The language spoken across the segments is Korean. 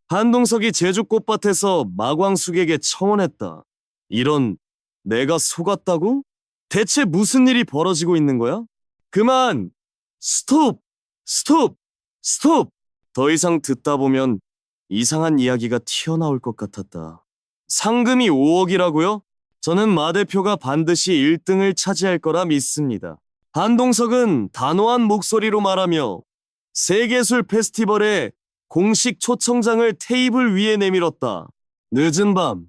한동석이 제주 꽃밭에서 마광숙에게 청혼했다. 이런, 내가 속았다고? 대체 무슨 일이 벌어지고 있는 거야? 그만! 스톱! 스톱! 스톱! 더 이상 듣다 보면 이상한 이야기가 튀어나올 것 같았다. 상금이 5억이라고요? 저는 마 대표가 반드시 1등을 차지할 거라 믿습니다. 한동석은 단호한 목소리로 말하며 세계술 페스티벌의 공식 초청장을 테이블 위에 내밀었다. 늦은 밤,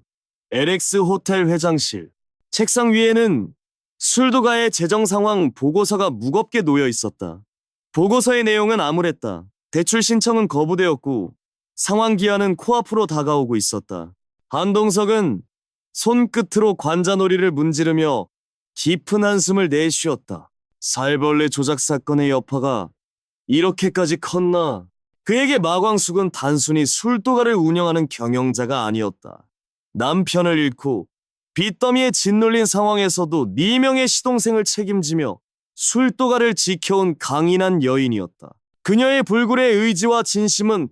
LX 호텔 회장실. 책상 위에는 술도가의 재정 상황 보고서가 무겁게 놓여 있었다. 보고서의 내용은 암울했다. 대출 신청은 거부되었고 상환 기한은 코앞으로 다가오고 있었다. 한동석은 손끝으로 관자놀이를 문지르며 깊은 한숨을 내쉬었다. 살벌레 조작 사건의 여파가 이렇게까지 컸나? 그에게 마광숙은 단순히 술도가를 운영하는 경영자가 아니었다. 남편을 잃고 빚더미에 짓눌린 상황에서도 4명의 시동생을 책임지며 술도가를 지켜온 강인한 여인이었다. 그녀의 불굴의 의지와 진심은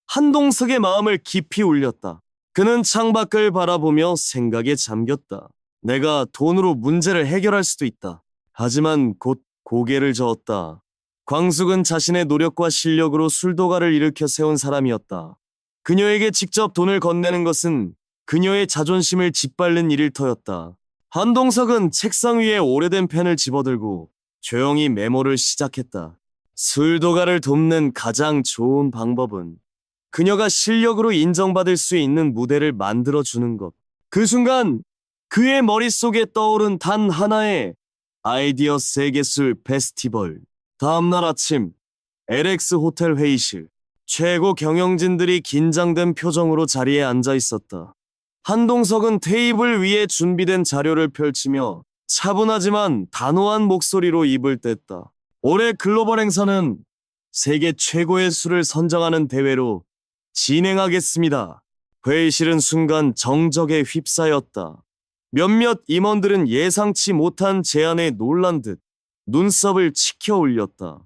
한동석의 마음을 깊이 울렸다. 그는 창밖을 바라보며 생각에 잠겼다. 내가 돈으로 문제를 해결할 수도 있다. 하지만 곧 고개를 저었다. 광숙은 자신의 노력과 실력으로 술도가를 일으켜 세운 사람이었다. 그녀에게 직접 돈을 건네는 것은 그녀의 자존심을 짓밟는 일일 터였다. 한동석은 책상 위에 오래된 펜을 집어들고 조용히 메모를 시작했다. 술도가를 돕는 가장 좋은 방법은 그녀가 실력으로 인정받을 수 있는 무대를 만들어주는 것. 그 순간 그의 머릿속에 떠오른 단 하나의 아이디어 세계술 페스티벌. 다음날 아침 LX 호텔 회의실. 최고 경영진들이 긴장된 표정으로 자리에 앉아 있었다. 한동석은 테이블 위에 준비된 자료를 펼치며 차분하지만 단호한 목소리로 입을 뗐다. 올해 글로벌 행사는 세계 최고의 술을 선정하는 대회로 진행하겠습니다. 회의실은 순간 정적에 휩싸였다. 몇몇 임원들은 예상치 못한 제안에 놀란 듯 눈썹을 치켜 올렸다.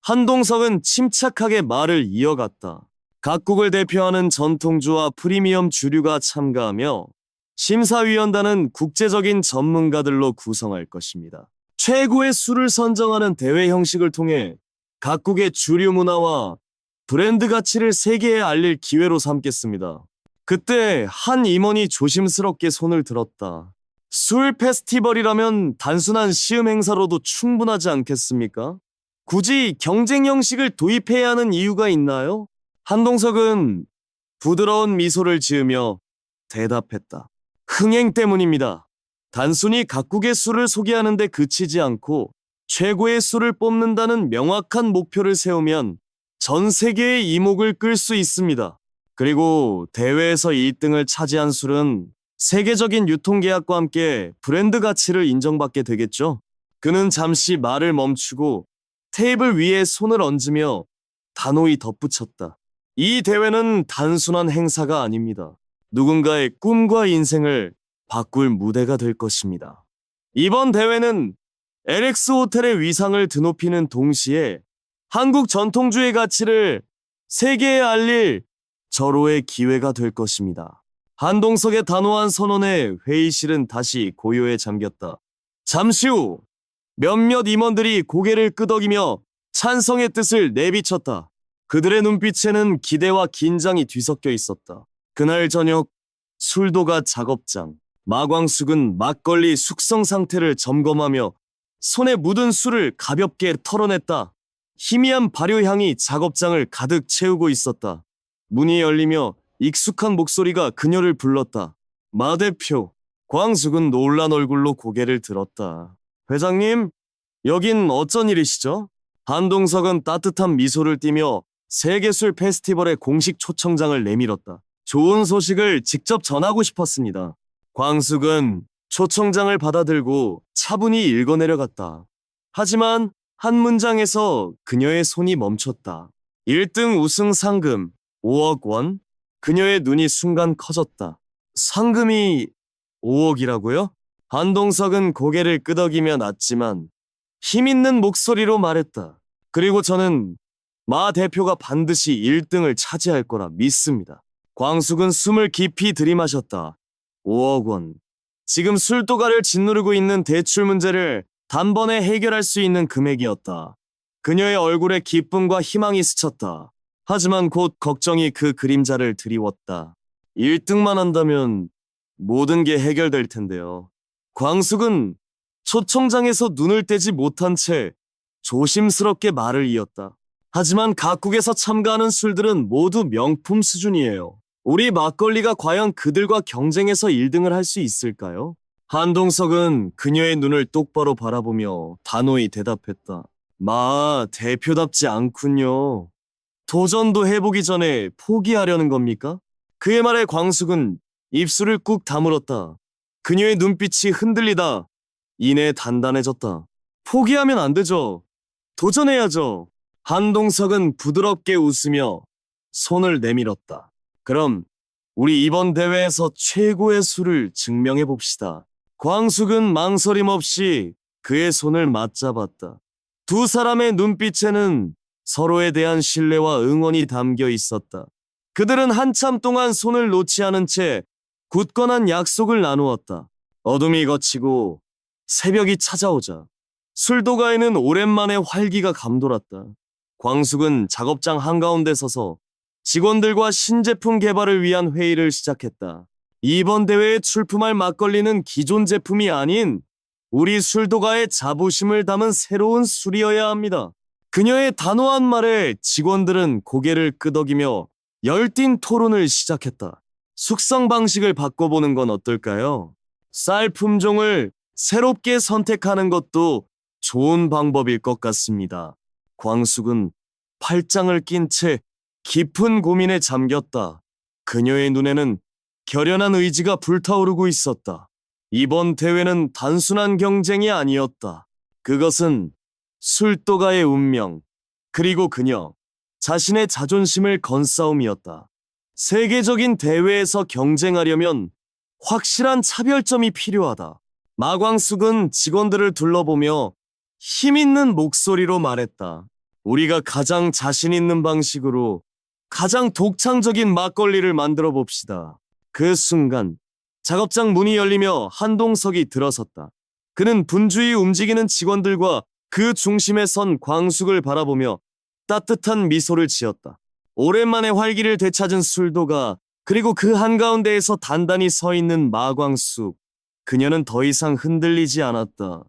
한동석은 침착하게 말을 이어갔다. 각국을 대표하는 전통주와 프리미엄 주류가 참가하며 심사위원단은 국제적인 전문가들로 구성할 것입니다. 최고의 술을 선정하는 대회 형식을 통해 각국의 주류 문화와 브랜드 가치를 세계에 알릴 기회로 삼겠습니다. 그때 한 임원이 조심스럽게 손을 들었다. 술 페스티벌이라면 단순한 시음 행사로도 충분하지 않겠습니까? 굳이 경쟁 형식을 도입해야 하는 이유가 있나요? 한동석은 부드러운 미소를 지으며 대답했다. 흥행 때문입니다. 단순히 각국의 술을 소개하는 데 그치지 않고 최고의 술을 뽑는다는 명확한 목표를 세우면 전 세계의 이목을 끌 수 있습니다. 그리고 대회에서 1등을 차지한 술은 세계적인 유통계약과 함께 브랜드 가치를 인정받게 되겠죠. 그는 잠시 말을 멈추고 테이블 위에 손을 얹으며 단호히 덧붙였다. 이 대회는 단순한 행사가 아닙니다. 누군가의 꿈과 인생을 바꿀 무대가 될 것입니다. 이번 대회는 LX 호텔의 위상을 드높이는 동시에 한국 전통주의 가치를 세계에 알릴 절호의 기회가 될 것입니다. 한동석의 단호한 선언에 회의실은 다시 고요에 잠겼다. 잠시 후 몇몇 임원들이 고개를 끄덕이며 찬성의 뜻을 내비쳤다. 그들의 눈빛에는 기대와 긴장이 뒤섞여 있었다. 그날 저녁 술도가 작업장. 마광숙은 막걸리 숙성 상태를 점검하며 손에 묻은 술을 가볍게 털어냈다. 희미한 발효향이 작업장을 가득 채우고 있었다. 문이 열리며 익숙한 목소리가 그녀를 불렀다. 마 대표. 광숙은 놀란 얼굴로 고개를 들었다. 회장님, 여긴 어쩐 일이시죠? 한동석은 따뜻한 미소를 띠며 세계술 페스티벌의 공식 초청장을 내밀었다. 좋은 소식을 직접 전하고 싶었습니다. 광숙은 초청장을 받아들고 차분히 읽어내려갔다. 하지만 한 문장에서 그녀의 손이 멈췄다. 1등 우승 상금 5억 원? 그녀의 눈이 순간 커졌다. 상금이 5억이라고요? 한동석은 고개를 끄덕이며 났지만 힘있는 목소리로 말했다. 그리고 저는 마 대표가 반드시 1등을 차지할 거라 믿습니다. 광숙은 숨을 깊이 들이마셨다. 5억 원. 지금 술도가를 짓누르고 있는 대출 문제를 단번에 해결할 수 있는 금액이었다. 그녀의 얼굴에 기쁨과 희망이 스쳤다. 하지만 곧 걱정이 그 그림자를 드리웠다. 1등만 한다면 모든 게 해결될 텐데요. 광숙은 초청장에서 눈을 떼지 못한 채 조심스럽게 말을 이었다. 하지만 각국에서 참가하는 술들은 모두 명품 수준이에요. 우리 막걸리가 과연 그들과 경쟁해서 1등을 할 수 있을까요? 한동석은 그녀의 눈을 똑바로 바라보며 단호히 대답했다. 대표답지 않군요. 도전도 해보기 전에 포기하려는 겁니까? 그의 말에 광숙은 입술을 꾹 다물었다. 그녀의 눈빛이 흔들리다 이내 단단해졌다. 포기하면 안 되죠. 도전해야죠. 한동석은 부드럽게 웃으며 손을 내밀었다. 그럼 우리 이번 대회에서 최고의 술을 증명해 봅시다. 광숙은 망설임 없이 그의 손을 맞잡았다. 두 사람의 눈빛에는 서로에 대한 신뢰와 응원이 담겨 있었다. 그들은 한참 동안 손을 놓지 않은 채 굳건한 약속을 나누었다. 어둠이 걷히고 새벽이 찾아오자 술도가에는 오랜만에 활기가 감돌았다. 광숙은 작업장 한가운데 서서 직원들과 신제품 개발을 위한 회의를 시작했다. 이번 대회에 출품할 막걸리는 기존 제품이 아닌 우리 술도가의 자부심을 담은 새로운 술이어야 합니다. 그녀의 단호한 말에 직원들은 고개를 끄덕이며 열띤 토론을 시작했다. 숙성 방식을 바꿔보는 건 어떨까요? 쌀 품종을 새롭게 선택하는 것도 좋은 방법일 것 같습니다. 광숙은 팔짱을 낀 채 깊은 고민에 잠겼다. 그녀의 눈에는 결연한 의지가 불타오르고 있었다. 이번 대회는 단순한 경쟁이 아니었다. 그것은 술도가의 운명, 그리고 그녀 자신의 자존심을 건 싸움이었다. 세계적인 대회에서 경쟁하려면 확실한 차별점이 필요하다. 마광숙은 직원들을 둘러보며 힘있는 목소리로 말했다. 우리가 가장 자신 있는 방식으로 가장 독창적인 막걸리를 만들어 봅시다. 그 순간 작업장 문이 열리며 한동석이 들어섰다. 그는 분주히 움직이는 직원들과 그 중심에 선 광숙을 바라보며 따뜻한 미소를 지었다. 오랜만에 활기를 되찾은 술도가, 그리고 그 한가운데에서 단단히 서 있는 마광숙. 그녀는 더 이상 흔들리지 않았다.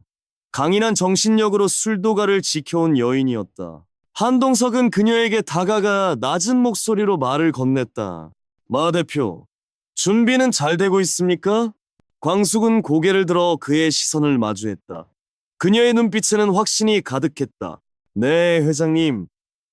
강인한 정신력으로 술도가를 지켜온 여인이었다. 한동석은 그녀에게 다가가 낮은 목소리로 말을 건넸다. 마 대표, 준비는 잘 되고 있습니까? 광숙은 고개를 들어 그의 시선을 마주했다. 그녀의 눈빛에는 확신이 가득했다. 네, 회장님.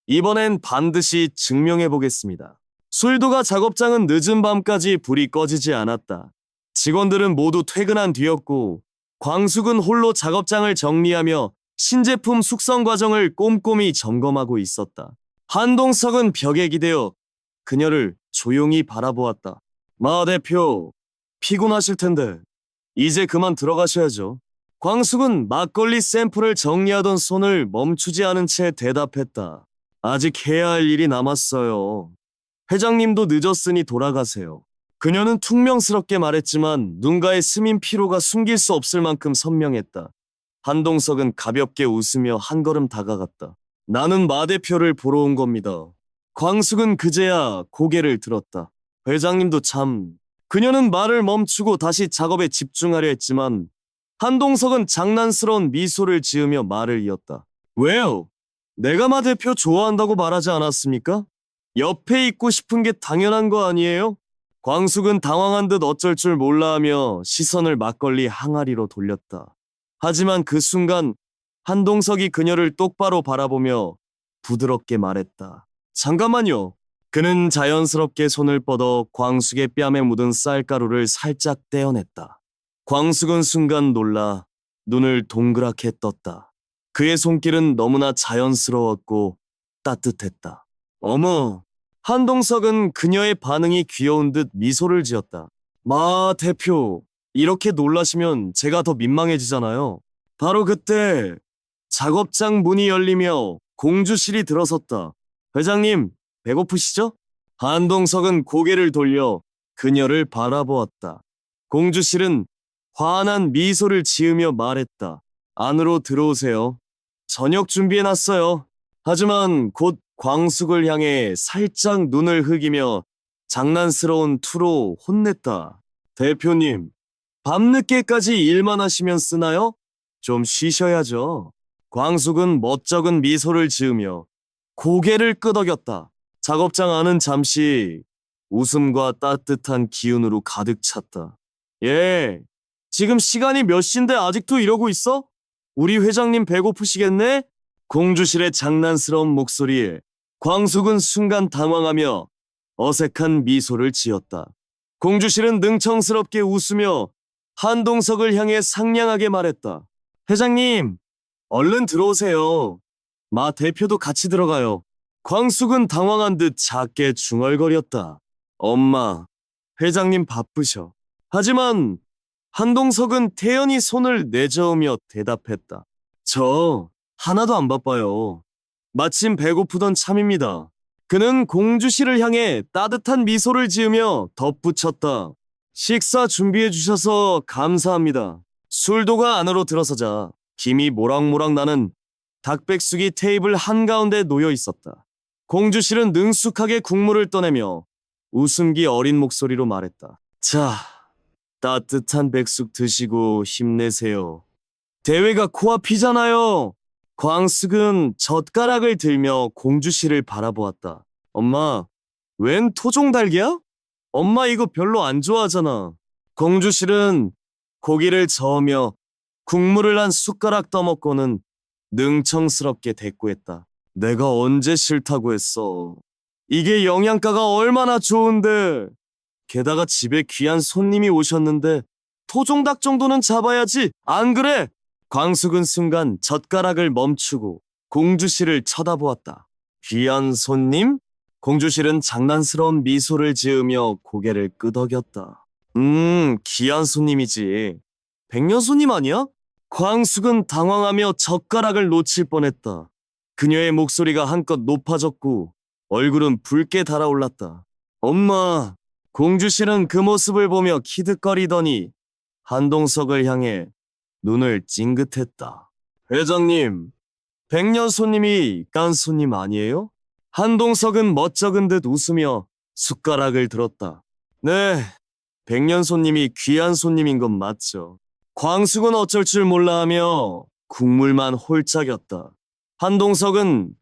이번엔 반드시 증명해 보겠습니다. 술도가 작업장은 늦은 밤까지 불이 꺼지지 않았다. 직원들은 모두 퇴근한 뒤였고 광숙은 홀로 작업장을 정리하며 신제품 숙성 과정을 꼼꼼히 점검하고 있었다. 한동석은 벽에 기대어 그녀를 조용히 바라보았다. 마 대표, 피곤하실 텐데 이제 그만 들어가셔야죠. 광숙은 막걸리 샘플을 정리하던 손을 멈추지 않은 채 대답했다. 아직 해야 할 일이 남았어요. 회장님도 늦었으니 돌아가세요. 그녀는 퉁명스럽게 말했지만 눈가에 스민 피로가 숨길 수 없을 만큼 선명했다. 한동석은 가볍게 웃으며 한 걸음 다가갔다. 나는 마 대표를 보러 온 겁니다. 광숙은 그제야 고개를 들었다. 회장님도 참... 그녀는 말을 멈추고 다시 작업에 집중하려 했지만 한동석은 장난스러운 미소를 지으며 말을 이었다. 왜요? 내가 마 대표 좋아한다고 말하지 않았습니까? 옆에 있고 싶은 게 당연한 거 아니에요? 광숙은 당황한 듯 어쩔 줄 몰라 하며 시선을 막걸리 항아리로 돌렸다. 하지만 그 순간 한동석이 그녀를 똑바로 바라보며 부드럽게 말했다. 잠깐만요. 그는 자연스럽게 손을 뻗어 광숙의 뺨에 묻은 쌀가루를 살짝 떼어냈다. 광숙은 순간 놀라 눈을 동그랗게 떴다. 그의 손길은 너무나 자연스러웠고 따뜻했다. 어머! 한동석은 그녀의 반응이 귀여운 듯 미소를 지었다. 마 대표, 이렇게 놀라시면 제가 더 민망해지잖아요. 바로 그때 작업장 문이 열리며 공주실이 들어섰다. 회장님, 배고프시죠? 한동석은 고개를 돌려 그녀를 바라보았다. 공주실은 환한 미소를 지으며 말했다. 안으로 들어오세요. 저녁 준비해놨어요. 하지만 곧 광숙을 향해 살짝 눈을 흐기며 장난스러운 투로 혼냈다. 대표님, 밤늦게까지 일만 하시면 쓰나요? 좀 쉬셔야죠. 광숙은 멋쩍은 미소를 지으며 고개를 끄덕였다. 작업장 안은 잠시 웃음과 따뜻한 기운으로 가득 찼다. 예, 지금 시간이 몇 시인데 아직도 이러고 있어? 우리 회장님 배고프시겠네? 공주실의 장난스러운 목소리에 광숙은 순간 당황하며 어색한 미소를 지었다. 공주실은 능청스럽게 웃으며 한동석을 향해 상냥하게 말했다. 회장님, 얼른 들어오세요. 마 대표도 같이 들어가요. 광숙은 당황한 듯 작게 중얼거렸다. 엄마, 회장님 바쁘셔. 하지만 한동석은 태연히 손을 내저으며 대답했다. 저 하나도 안 바빠요. 마침 배고프던 참입니다. 그는 공주실을 향해 따뜻한 미소를 지으며 덧붙였다. 식사 준비해 주셔서 감사합니다. 술도가 안으로 들어서자 김이 모락모락 나는 닭백숙이 테이블 한가운데 놓여 있었다. 공주실은 능숙하게 국물을 떠내며 웃음기 어린 목소리로 말했다. 자, 따뜻한 백숙 드시고 힘내세요. 대회가 코앞이잖아요. 광숙은 젓가락을 들며 공주실을 바라보았다. 엄마, 웬 토종달걀? 엄마 이거 별로 안 좋아하잖아. 공주실은 고기를 저으며 국물을 한 숟가락 떠먹고는 능청스럽게 대꾸했다. 내가 언제 싫다고 했어. 이게 영양가가 얼마나 좋은데. 게다가 집에 귀한 손님이 오셨는데 토종닭 정도는 잡아야지. 안 그래? 광숙은 순간 젓가락을 멈추고 공주실을 쳐다보았다. 귀한 손님? 공주실은 장난스러운 미소를 지으며 고개를 끄덕였다. 귀한 손님이지. 백년 손님 아니야? 광숙은 당황하며 젓가락을 놓칠 뻔했다. 그녀의 목소리가 한껏 높아졌고 얼굴은 붉게 달아올랐다. 엄마, 공주실은 그 모습을 보며 키득거리더니 한동석을 향해 눈을 찡긋했다. 회장님, 백년 손님이 깐 손님 아니에요? 한동석은 멋쩍은 듯 웃으며 숟가락을 들었다. 네, 백년 손님이 귀한 손님인 건 맞죠. 광숙은 어쩔 줄 몰라 하며 국물만 홀짝였다. 한동석은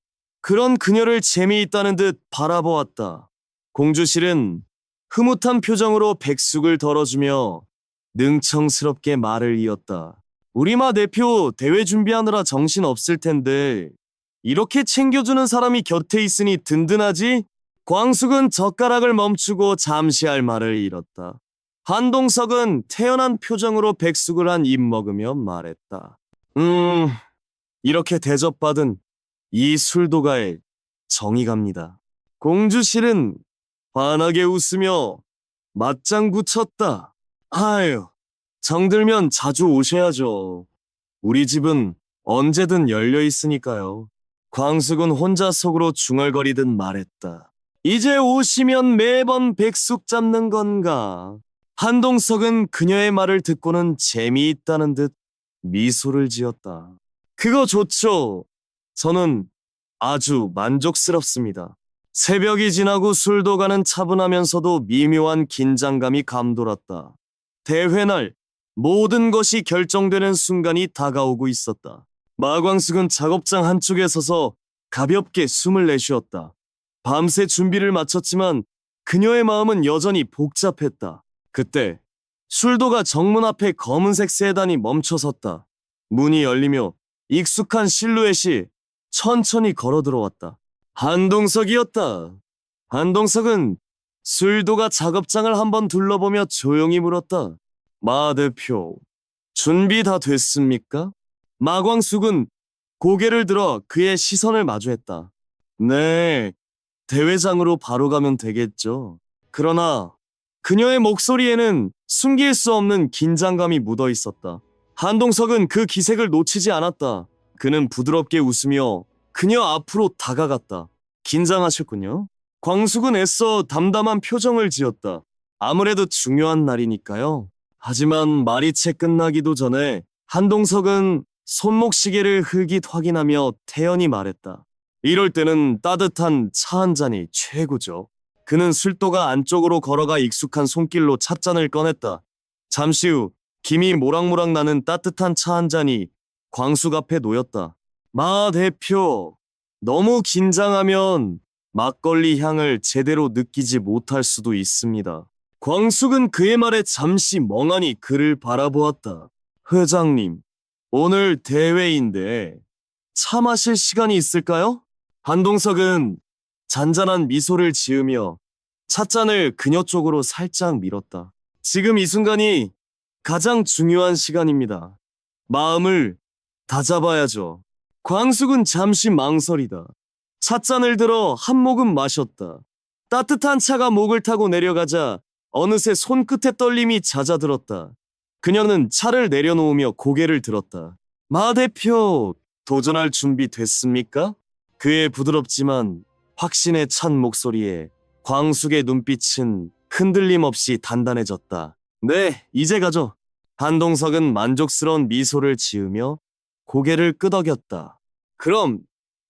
그런 그녀를 재미있다는 듯 바라보았다. 공주실은 흐뭇한 표정으로 백숙을 덜어주며 능청스럽게 말을 이었다. 우리 마 대표 대회 준비하느라 정신 없을 텐데 이렇게 챙겨주는 사람이 곁에 있으니 든든하지? 광숙은 젓가락을 멈추고 잠시 할 말을 잃었다. 한동석은 태연한 표정으로 백숙을 한 입 먹으며 말했다. 이렇게 대접받은 이 술도가에 정이 갑니다. 공주실은 환하게 웃으며 맞장구 쳤다. 아유, 정들면 자주 오셔야죠. 우리 집은 언제든 열려 있으니까요. 광숙은 혼자 속으로 중얼거리듯 말했다. 이제 오시면 매번 백숙 잡는 건가? 한동석은 그녀의 말을 듣고는 재미있다는 듯 미소를 지었다. 그거 좋죠. 저는 아주 만족스럽습니다. 새벽이 지나고 술도 가는 차분하면서도 미묘한 긴장감이 감돌았다. 대회날 모든 것이 결정되는 순간이 다가오고 있었다. 마광숙은 작업장 한쪽에 서서 가볍게 숨을 내쉬었다. 밤새 준비를 마쳤지만 그녀의 마음은 여전히 복잡했다. 그때 술도가 정문 앞에 검은색 세단이 멈춰섰다. 문이 열리며 익숙한 실루엣이 천천히 걸어 들어왔다. 한동석이었다. 한동석은 술도가 작업장을 한번 둘러보며 조용히 물었다. 마 대표, 준비 다 됐습니까? 마광숙은 고개를 들어 그의 시선을 마주했다. 네, 대회장으로 바로 가면 되겠죠. 그러나 그녀의 목소리에는 숨길 수 없는 긴장감이 묻어 있었다. 한동석은 그 기색을 놓치지 않았다. 그는 부드럽게 웃으며 그녀 앞으로 다가갔다. 긴장하셨군요. 광숙은 애써 담담한 표정을 지었다. 아무래도 중요한 날이니까요. 하지만 말이 채 끝나기도 전에 한동석은 손목시계를 흘깃 확인하며 태연히 말했다. 이럴 때는 따뜻한 차 한 잔이 최고죠. 그는 술도가 안쪽으로 걸어가 익숙한 손길로 찻잔을 꺼냈다. 잠시 후 김이 모락모락 나는 따뜻한 차 한 잔이 광숙 앞에 놓였다. 마 대표, 너무 긴장하면 막걸리 향을 제대로 느끼지 못할 수도 있습니다. 광숙은 그의 말에 잠시 멍하니 그를 바라보았다. 회장님, 오늘 대회인데 차 마실 시간이 있을까요? 한동석은 잔잔한 미소를 지으며 찻잔을 그녀 쪽으로 살짝 밀었다. 지금 이 순간이 가장 중요한 시간입니다. 마음을 다잡아야죠. 광숙은 잠시 망설이다. 찻잔을 들어 한 모금 마셨다. 따뜻한 차가 목을 타고 내려가자 어느새 손끝에 떨림이 잦아들었다. 그녀는 차를 내려놓으며 고개를 들었다. 마 대표, 도전할 준비 됐습니까? 그의 부드럽지만 확신에 찬 목소리에 광숙의 눈빛은 흔들림 없이 단단해졌다. 네, 이제 가죠. 한동석은 만족스러운 미소를 지으며 고개를 끄덕였다. 그럼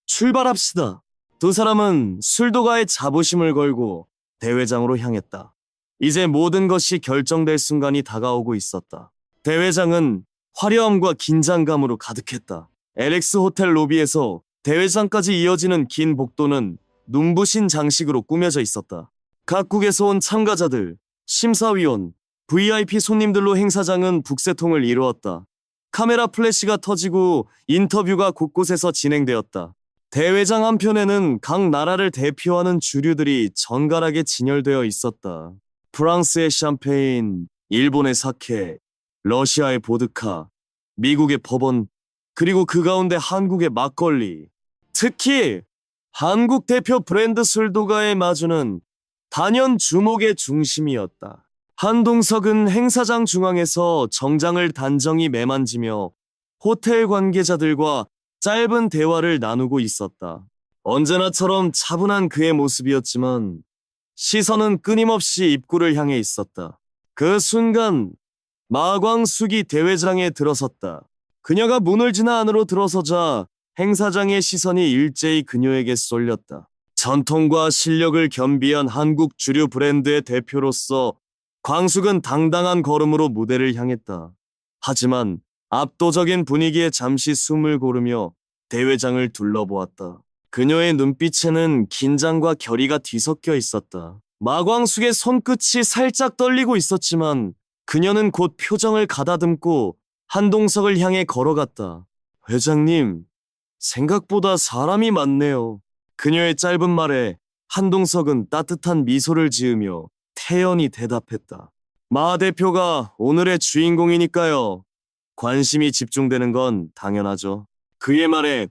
출발합시다. 두 사람은 술도가의 자부심을 걸고 대회장으로 향했다. 이제 모든 것이 결정될 순간이 다가오고 있었다. 대회장은 화려함과 긴장감으로 가득했다. LX 호텔 로비에서 대회장까지 이어지는 긴 복도는 눈부신 장식으로 꾸며져 있었다. 각국에서 온 참가자들, 심사위원, VIP 손님들로 행사장은 북새통을 이루었다. 카메라 플래시가 터지고 인터뷰가 곳곳에서 진행되었다. 대회장 한편에는 각 나라를 대표하는 주류들이 정갈하게 진열되어 있었다. 프랑스의 샴페인, 일본의 사케, 러시아의 보드카, 미국의 버번, 그리고 그 가운데 한국의 막걸리. 특히 한국 대표 브랜드 술도가의 마주는 단연 주목의 중심이었다. 한동석은 행사장 중앙에서 정장을 단정히 매만지며 호텔 관계자들과 짧은 대화를 나누고 있었다. 언제나처럼 차분한 그의 모습이었지만 시선은 끊임없이 입구를 향해 있었다. 그 순간 마광숙이 대회장에 들어섰다. 그녀가 문을 지나 안으로 들어서자 행사장의 시선이 일제히 그녀에게 쏠렸다. 전통과 실력을 겸비한 한국 주류 브랜드의 대표로서 광숙은 당당한 걸음으로 무대를 향했다. 하지만 압도적인 분위기에 잠시 숨을 고르며 대회장을 둘러보았다. 그녀의 눈빛에는 긴장과 결의가 뒤섞여 있었다. 마광숙의 손끝이 살짝 떨리고 있었지만 그녀는 곧 표정을 가다듬고 한동석을 향해 걸어갔다. 회장님, 생각보다 사람이 많네요. 그녀의 짧은 말에 한동석은 따뜻한 미소를 지으며 태연히 대답했다. 마 대표가 오늘의 주인공이니까요. 관심이 집중되는 건 당연하죠. 그의 말에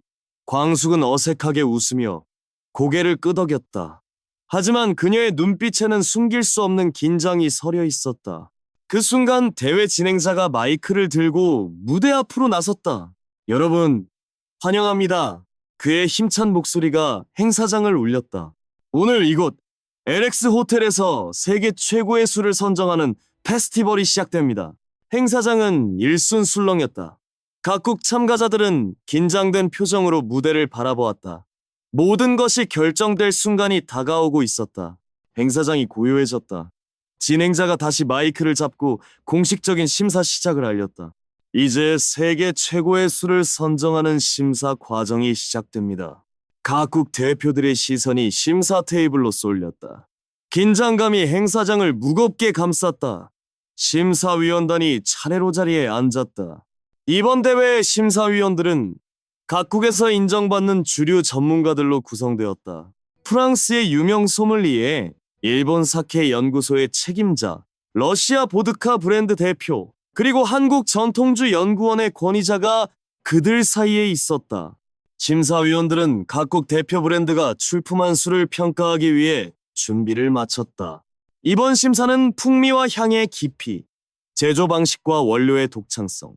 광숙은 어색하게 웃으며 고개를 끄덕였다. 하지만 그녀의 눈빛에는 숨길 수 없는 긴장이 서려 있었다. 그 순간 대회 진행자가 마이크를 들고 무대 앞으로 나섰다. 여러분, 환영합니다. 그의 힘찬 목소리가 행사장을 울렸다. 오늘 이곳 LX 호텔에서 세계 최고의 술을 선정하는 페스티벌이 시작됩니다. 행사장은 일순술렁이었다. 각국 참가자들은 긴장된 표정으로 무대를 바라보았다. 모든 것이 결정될 순간이 다가오고 있었다. 행사장이 고요해졌다. 진행자가 다시 마이크를 잡고 공식적인 심사 시작을 알렸다. 이제 세계 최고의 술을 선정하는 심사 과정이 시작됩니다. 각국 대표들의 시선이 심사 테이블로 쏠렸다. 긴장감이 행사장을 무겁게 감쌌다. 심사위원단이 차례로 자리에 앉았다. 이번 대회의 심사위원들은 각국에서 인정받는 주류 전문가들로 구성되었다. 프랑스의 유명 소믈리에, 일본 사케 연구소의 책임자, 러시아 보드카 브랜드 대표, 그리고 한국 전통주 연구원의 권위자가 그들 사이에 있었다. 심사위원들은 각국 대표 브랜드가 출품한 술을 평가하기 위해 준비를 마쳤다. 이번 심사는 풍미와 향의 깊이, 제조 방식과 원료의 독창성,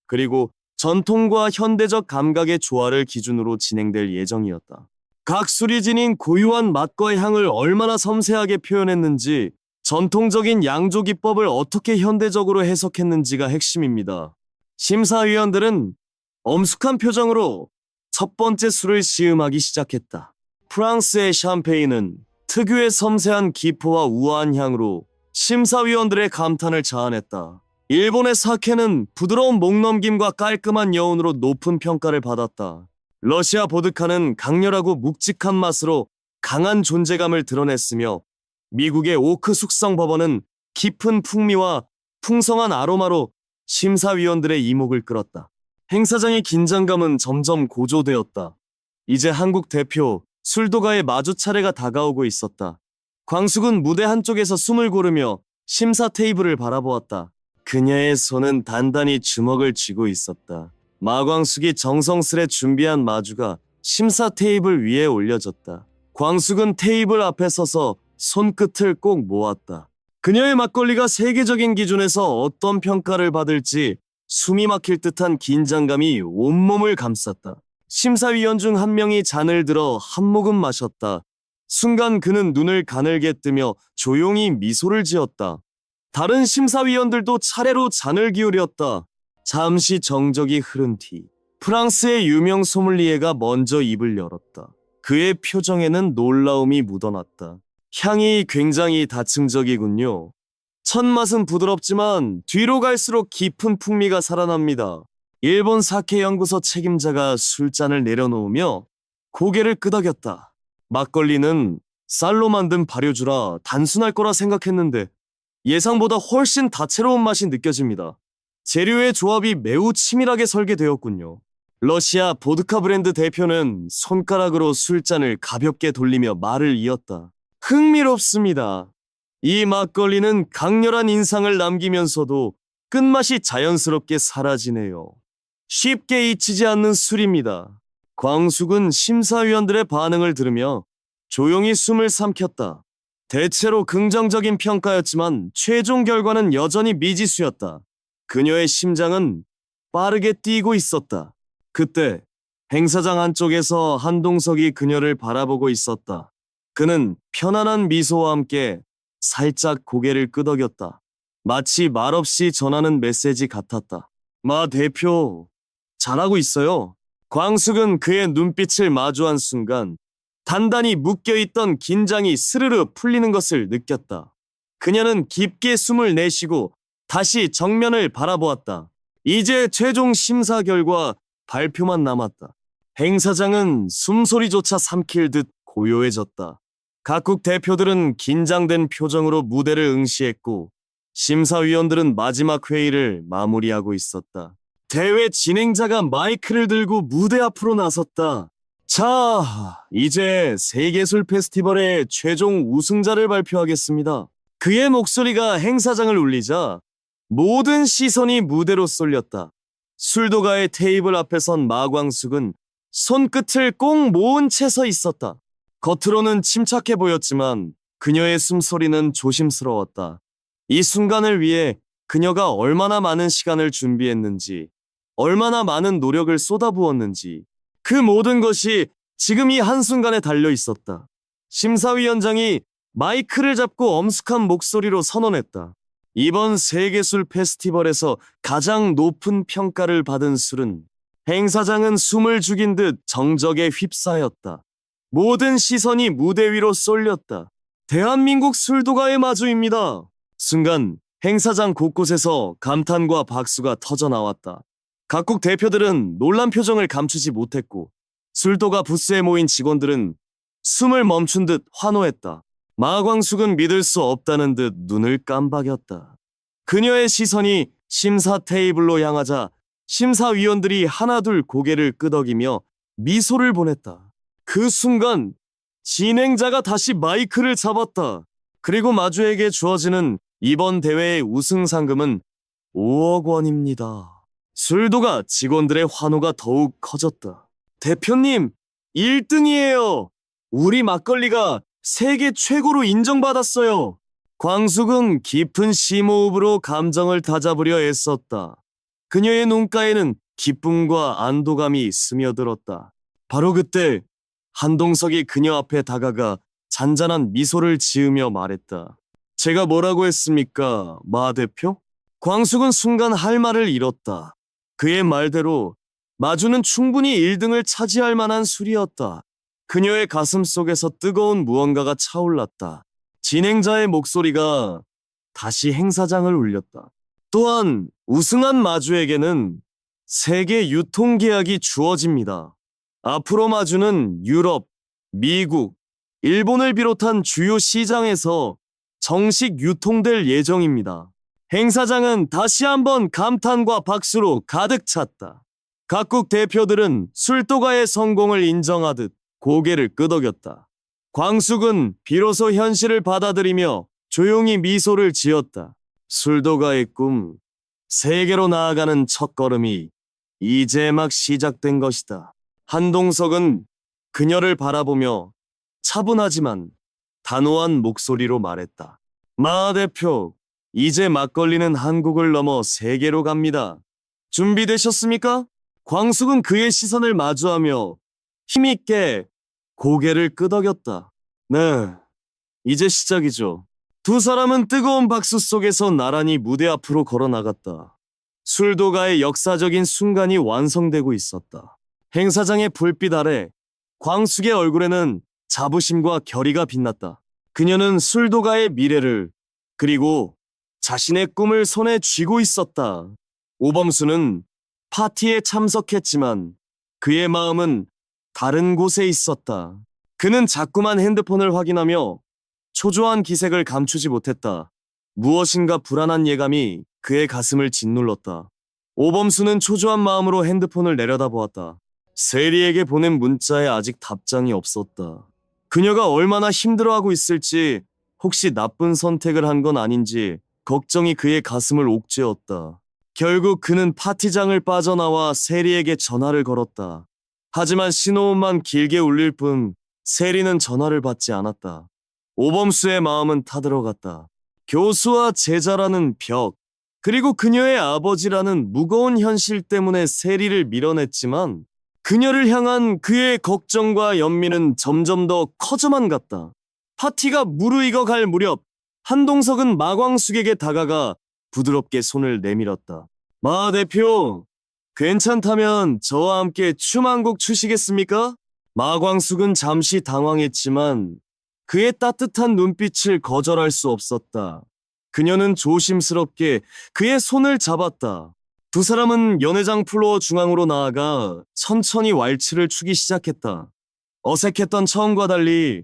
그리고 전통과 현대적 감각의 조화를 기준으로 진행될 예정이었다. 각 술이 지닌 고유한 맛과 향을 얼마나 섬세하게 표현했는지, 전통적인 양조 기법을 어떻게 현대적으로 해석했는지가 핵심입니다. 심사위원들은 엄숙한 표정으로 첫 번째 술을 시음하기 시작했다. 프랑스의 샴페인은 특유의 섬세한 기포와 우아한 향으로 심사위원들의 감탄을 자아냈다. 일본의 사케는 부드러운 목넘김과 깔끔한 여운으로 높은 평가를 받았다. 러시아 보드카는 강렬하고 묵직한 맛으로 강한 존재감을 드러냈으며, 미국의 오크 숙성 버번은 깊은 풍미와 풍성한 아로마로 심사위원들의 이목을 끌었다. 행사장의 긴장감은 점점 고조되었다. 이제 한국 대표 술도가의 마주 차례가 다가오고 있었다. 광숙은 무대 한쪽에서 숨을 고르며 심사 테이블을 바라보았다. 그녀의 손은 단단히 주먹을 쥐고 있었다. 마광숙이 정성스레 준비한 마주가 심사 테이블 위에 올려졌다. 광숙은 테이블 앞에 서서 손끝을 꼭 모았다. 그녀의 막걸리가 세계적인 기준에서 어떤 평가를 받을지 숨이 막힐 듯한 긴장감이 온몸을 감쌌다. 심사위원 중 한 명이 잔을 들어 한 모금 마셨다. 순간 그는 눈을 가늘게 뜨며 조용히 미소를 지었다. 다른 심사위원들도 차례로 잔을 기울였다. 잠시 정적이 흐른 뒤 프랑스의 유명 소믈리에가 먼저 입을 열었다. 그의 표정에는 놀라움이 묻어났다. 향이 굉장히 다층적이군요. 첫 맛은 부드럽지만 뒤로 갈수록 깊은 풍미가 살아납니다. 일본 사케 연구소 책임자가 술잔을 내려놓으며 고개를 끄덕였다. 막걸리는 쌀로 만든 발효주라 단순할 거라 생각했는데 예상보다 훨씬 다채로운 맛이 느껴집니다. 재료의 조합이 매우 치밀하게 설계되었군요. 러시아 보드카 브랜드 대표는 손가락으로 술잔을 가볍게 돌리며 말을 이었다. 흥미롭습니다. 이 막걸리는 강렬한 인상을 남기면서도 끝맛이 자연스럽게 사라지네요. 쉽게 잊히지 않는 술입니다. 광숙은 심사위원들의 반응을 들으며 조용히 숨을 삼켰다. 대체로 긍정적인 평가였지만 최종 결과는 여전히 미지수였다. 그녀의 심장은 빠르게 뛰고 있었다. 그때 행사장 안쪽에서 한동석이 그녀를 바라보고 있었다. 그는 편안한 미소와 함께 살짝 고개를 끄덕였다. 마치 말없이 전하는 메시지 같았다. 마 대표, 잘하고 있어요. 광숙은 그의 눈빛을 마주한 순간 단단히 묶여있던 긴장이 스르르 풀리는 것을 느꼈다. 그녀는 깊게 숨을 내쉬고 다시 정면을 바라보았다. 이제 최종 심사 결과 발표만 남았다. 행사장은 숨소리조차 삼킬 듯 고요해졌다. 각국 대표들은 긴장된 표정으로 무대를 응시했고 심사위원들은 마지막 회의를 마무리하고 있었다. 대회 진행자가 마이크를 들고 무대 앞으로 나섰다. 자, 이제 세계술 페스티벌의 최종 우승자를 발표하겠습니다. 그의 목소리가 행사장을 울리자 모든 시선이 무대로 쏠렸다. 술도가의 테이블 앞에 선 마광숙은 손끝을 꼭 모은 채 서 있었다. 겉으로는 침착해 보였지만 그녀의 숨소리는 조심스러웠다. 이 순간을 위해 그녀가 얼마나 많은 시간을 준비했는지, 얼마나 많은 노력을 쏟아부었는지, 그 모든 것이 지금 이 한순간에 달려 있었다. 심사위원장이 마이크를 잡고 엄숙한 목소리로 선언했다. 이번 세계술 페스티벌에서 가장 높은 평가를 받은 술은, 행사장은 숨을 죽인 듯 정적에 휩싸였다. 모든 시선이 무대 위로 쏠렸다. 대한민국 술도가의 마주입니다. 순간 행사장 곳곳에서 감탄과 박수가 터져나왔다. 각국 대표들은 놀란 표정을 감추지 못했고 술도가 부스에 모인 직원들은 숨을 멈춘 듯 환호했다. 마광숙은 믿을 수 없다는 듯 눈을 깜박였다. 그녀의 시선이 심사 테이블로 향하자 심사위원들이 하나둘 고개를 끄덕이며 미소를 보냈다. 그 순간 진행자가 다시 마이크를 잡았다. 그리고 마주에게 주어지는 이번 대회의 우승 상금은 5억 원입니다. 술도가 직원들의 환호가 더욱 커졌다. 대표님, 1등이에요. 우리 막걸리가 세계 최고로 인정받았어요. 광숙은 깊은 심호흡으로 감정을 다잡으려 애썼다. 그녀의 눈가에는 기쁨과 안도감이 스며들었다. 바로 그때 한동석이 그녀 앞에 다가가 잔잔한 미소를 지으며 말했다. 제가 뭐라고 했습니까, 마 대표? 광숙은 순간 할 말을 잃었다. 그의 말대로 마주는 충분히 1등을 차지할 만한 술이었다. 그녀의 가슴 속에서 뜨거운 무언가가 차올랐다. 진행자의 목소리가 다시 행사장을 울렸다. 또한 우승한 마주에게는 세계 유통계약이 주어집니다. 앞으로 마주는 유럽, 미국, 일본을 비롯한 주요 시장에서 정식 유통될 예정입니다. 행사장은 다시 한번 감탄과 박수로 가득 찼다. 각국 대표들은 술도가의 성공을 인정하듯 고개를 끄덕였다. 광숙은 비로소 현실을 받아들이며 조용히 미소를 지었다. 술도가의 꿈, 세계로 나아가는 첫걸음이 이제 막 시작된 것이다. 한동석은 그녀를 바라보며 차분하지만 단호한 목소리로 말했다. 마 대표, 이제 막걸리는 한국을 넘어 세계로 갑니다. 준비되셨습니까? 광숙은 그의 시선을 마주하며 힘있게 고개를 끄덕였다. 네, 이제 시작이죠. 두 사람은 뜨거운 박수 속에서 나란히 무대 앞으로 걸어 나갔다. 술도가의 역사적인 순간이 완성되고 있었다. 행사장의 불빛 아래 광숙의 얼굴에는 자부심과 결의가 빛났다. 그녀는 술도가의 미래를 그리고 자신의 꿈을 손에 쥐고 있었다. 오범수는 파티에 참석했지만 그의 마음은 다른 곳에 있었다. 그는 자꾸만 핸드폰을 확인하며 초조한 기색을 감추지 못했다. 무엇인가 불안한 예감이 그의 가슴을 짓눌렀다. 오범수는 초조한 마음으로 핸드폰을 내려다보았다. 세리에게 보낸 문자에 아직 답장이 없었다. 그녀가 얼마나 힘들어하고 있을지, 혹시 나쁜 선택을 한 건 아닌지 걱정이 그의 가슴을 옥죄었다. 결국 그는 파티장을 빠져나와 세리에게 전화를 걸었다. 하지만 신호음만 길게 울릴 뿐 세리는 전화를 받지 않았다. 오범수의 마음은 타들어갔다. 교수와 제자라는 벽, 그리고 그녀의 아버지라는 무거운 현실 때문에 세리를 밀어냈지만 그녀를 향한 그의 걱정과 연민은 점점 더 커져만 갔다. 파티가 무르익어 갈 무렵 한동석은 마광숙에게 다가가 부드럽게 손을 내밀었다. 마 대표, 괜찮다면 저와 함께 춤 한 곡 추시겠습니까? 마광숙은 잠시 당황했지만 그의 따뜻한 눈빛을 거절할 수 없었다. 그녀는 조심스럽게 그의 손을 잡았다. 두 사람은 연회장 플로어 중앙으로 나아가 천천히 왈츠를 추기 시작했다. 어색했던 처음과 달리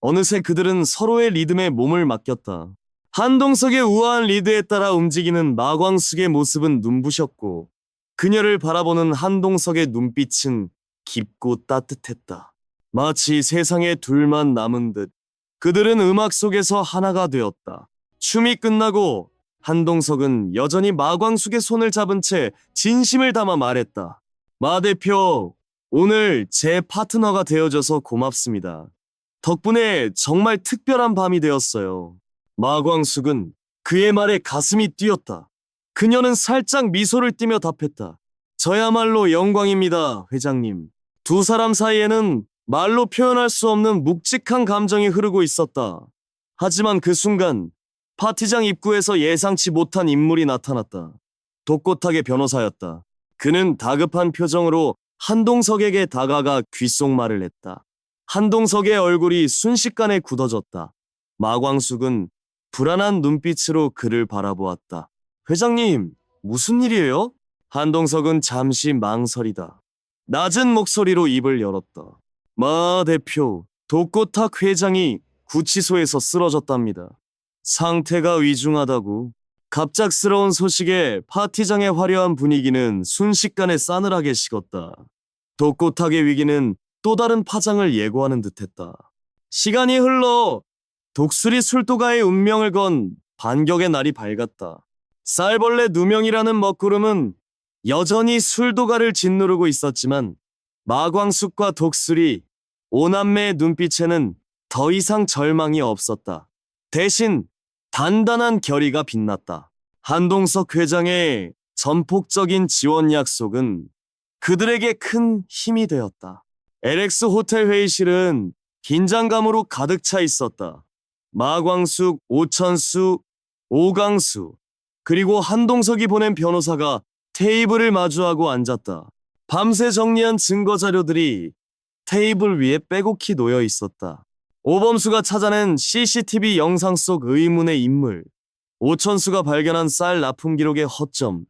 어느새 그들은 서로의 리듬에 몸을 맡겼다. 한동석의 우아한 리드에 따라 움직이는 마광숙의 모습은 눈부셨고 그녀를 바라보는 한동석의 눈빛은 깊고 따뜻했다. 마치 세상에 둘만 남은 듯 그들은 음악 속에서 하나가 되었다. 춤이 끝나고 한동석은 여전히 마광숙의 손을 잡은 채 진심을 담아 말했다. 마 대표, 오늘 제 파트너가 되어줘서 고맙습니다. 덕분에 정말 특별한 밤이 되었어요. 마광숙은 그의 말에 가슴이 뛰었다. 그녀는 살짝 미소를 띠며 답했다. 저야말로 영광입니다, 회장님. 두 사람 사이에는 말로 표현할 수 없는 묵직한 감정이 흐르고 있었다. 하지만 그 순간 파티장 입구에서 예상치 못한 인물이 나타났다. 독고탁의 변호사였다. 그는 다급한 표정으로 한동석에게 다가가 귓속말을 했다. 한동석의 얼굴이 순식간에 굳어졌다. 마광숙은 불안한 눈빛으로 그를 바라보았다. 회장님, 무슨 일이에요? 한동석은 잠시 망설이다. 낮은 목소리로 입을 열었다. 마 대표, 독고탁 회장이 구치소에서 쓰러졌답니다. 상태가 위중하다고. 갑작스러운 소식에 파티장의 화려한 분위기는 순식간에 싸늘하게 식었다. 독고탁의 위기는 또 다른 파장을 예고하는 듯했다. 시간이 흘러 독수리 술도가의 운명을 건 반격의 날이 밝았다. 쌀벌레 누명이라는 먹구름은 여전히 술도가를 짓누르고 있었지만 마광숙과 독수리, 오남매의 눈빛에는 더 이상 절망이 없었다. 대신 단단한 결의가 빛났다. 한동석 회장의 전폭적인 지원 약속은 그들에게 큰 힘이 되었다. LX 호텔 회의실은 긴장감으로 가득 차 있었다. 마광숙, 오천수, 오강수, 그리고 한동석이 보낸 변호사가 테이블을 마주하고 앉았다. 밤새 정리한 증거 자료들이 테이블 위에 빼곡히 놓여 있었다. 오범수가 찾아낸 CCTV 영상 속 의문의 인물, 오천수가 발견한 쌀 납품 기록의 허점,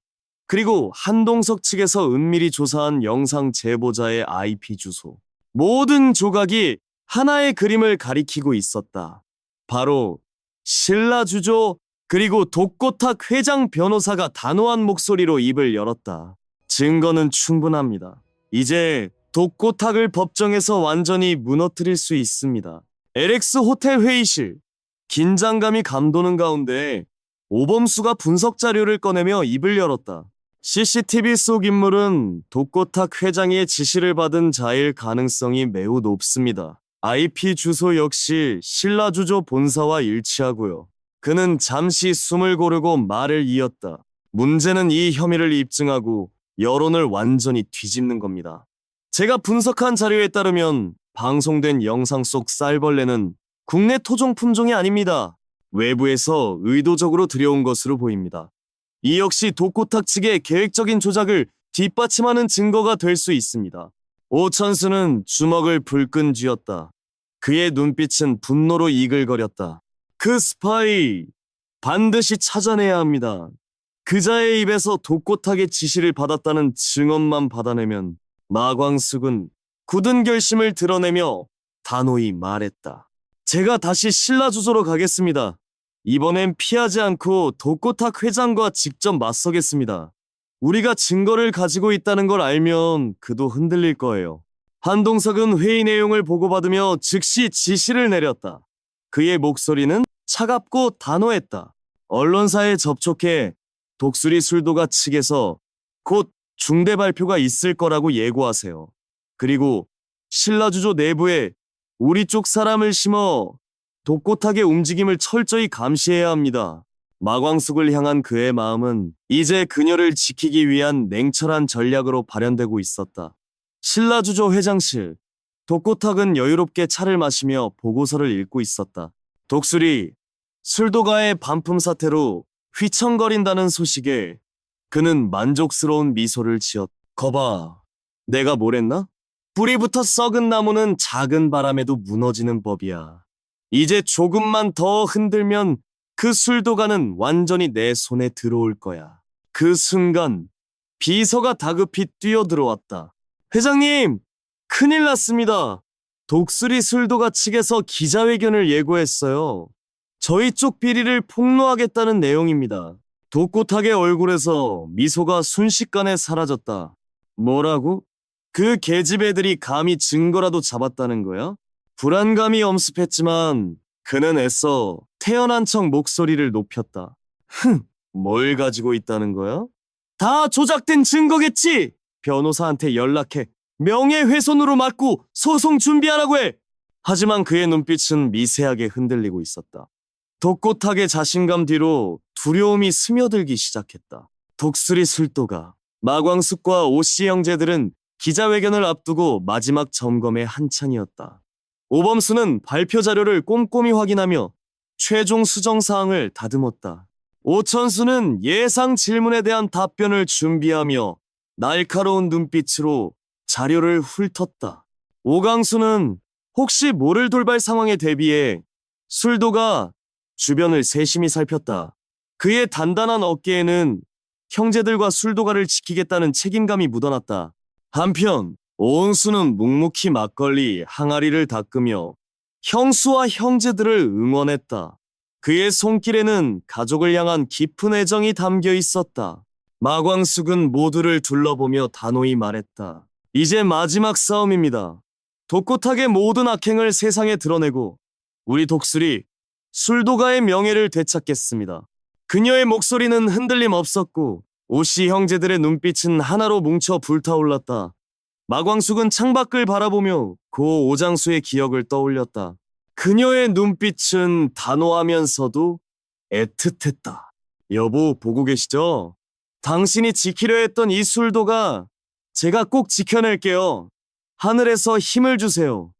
그리고 한동석 측에서 은밀히 조사한 영상 제보자의 IP 주소. 모든 조각이 하나의 그림을 가리키고 있었다. 바로 신라주조 그리고 독고탁 회장 변호사가 단호한 목소리로 입을 열었다. 증거는 충분합니다. 이제 독고탁을 법정에서 완전히 무너뜨릴 수 있습니다. LX 호텔 회의실. 긴장감이 감도는 가운데 오범수가 분석 자료를 꺼내며 입을 열었다. CCTV 속 인물은 독고탁 회장의 지시를 받은 자일 가능성이 매우 높습니다. IP 주소 역시 신라주조 본사와 일치하고요. 그는 잠시 숨을 고르고 말을 이었다. 문제는 이 혐의를 입증하고 여론을 완전히 뒤집는 겁니다. 제가 분석한 자료에 따르면 방송된 영상 속 쌀벌레는 국내 토종 품종이 아닙니다. 외부에서 의도적으로 들여온 것으로 보입니다. 이 역시 독고탁 측의 계획적인 조작을 뒷받침하는 증거가 될 수 있습니다. 오천수는 주먹을 불끈 쥐었다. 그의 눈빛은 분노로 이글거렸다. 그 스파이 반드시 찾아내야 합니다. 그자의 입에서 독고탁의 지시를 받았다는 증언만 받아내면 마광숙은 굳은 결심을 드러내며 단호히 말했다. 제가 다시 신라주소로 가겠습니다. 이번엔 피하지 않고 독고탁 회장과 직접 맞서겠습니다. 우리가 증거를 가지고 있다는 걸 알면 그도 흔들릴 거예요. 한동석은 회의 내용을 보고받으며 즉시 지시를 내렸다. 그의 목소리는 차갑고 단호했다. 언론사에 접촉해 독수리 술도가 측에서 곧 중대 발표가 있을 거라고 예고하세요. 그리고 신라주조 내부에 우리 쪽 사람을 심어 독고탁의 움직임을 철저히 감시해야 합니다. 마광숙을 향한 그의 마음은 이제 그녀를 지키기 위한 냉철한 전략으로 발현되고 있었다. 신라주조 회장실. 독고탁은 여유롭게 차를 마시며 보고서를 읽고 있었다. 독수리, 술도가의 반품 사태로 휘청거린다는 소식에 그는 만족스러운 미소를 지었다. 거봐, 내가 뭐랬나? 뿌리부터 썩은 나무는 작은 바람에도 무너지는 법이야. 이제 조금만 더 흔들면 그 술도가는 완전히 내 손에 들어올 거야. 그 순간 비서가 다급히 뛰어들어왔다. 회장님, 큰일 났습니다. 독수리 술도가 측에서 기자회견을 예고했어요. 저희 쪽 비리를 폭로하겠다는 내용입니다. 독고탁의 얼굴에서 미소가 순식간에 사라졌다. 뭐라고? 그 계집애들이 감히 증거라도 잡았다는 거야? 불안감이 엄습했지만 그는 애써 태연한 척 목소리를 높였다. 뭘 가지고 있다는 거야? 다 조작된 증거겠지? 변호사한테 연락해 명예훼손으로 맞고 소송 준비하라고 해! 하지만 그의 눈빛은 미세하게 흔들리고 있었다. 독고탁의 자신감 뒤로 두려움이 스며들기 시작했다. 독수리 술도가 마광숙과 오씨 형제들은 기자회견을 앞두고 마지막 점검에 한창이었다. 오범수는 발표 자료를 꼼꼼히 확인하며 최종 수정 사항을 다듬었다. 오천수는 예상 질문에 대한 답변을 준비하며 날카로운 눈빛으로 자료를 훑었다. 오강수는 혹시 모를 돌발 상황에 대비해 술도가 주변을 세심히 살폈다. 그의 단단한 어깨에는 형제들과 술도가를 지키겠다는 책임감이 묻어났다. 한편 오은수는 묵묵히 막걸리 항아리를 닦으며 형수와 형제들을 응원했다. 그의 손길에는 가족을 향한 깊은 애정이 담겨 있었다. 마광숙은 모두를 둘러보며 단호히 말했다. 이제 마지막 싸움입니다. 독고탁의 모든 악행을 세상에 드러내고 우리 독수리 술도가의 명예를 되찾겠습니다. 그녀의 목소리는 흔들림 없었고 오씨 형제들의 눈빛은 하나로 뭉쳐 불타올랐다. 마광숙은 창밖을 바라보며 고 오장수의 기억을 떠올렸다. 그녀의 눈빛은 단호하면서도 애틋했다. 여보, 보고 계시죠? 당신이 지키려 했던 이 술도가 제가 꼭 지켜낼게요. 하늘에서 힘을 주세요.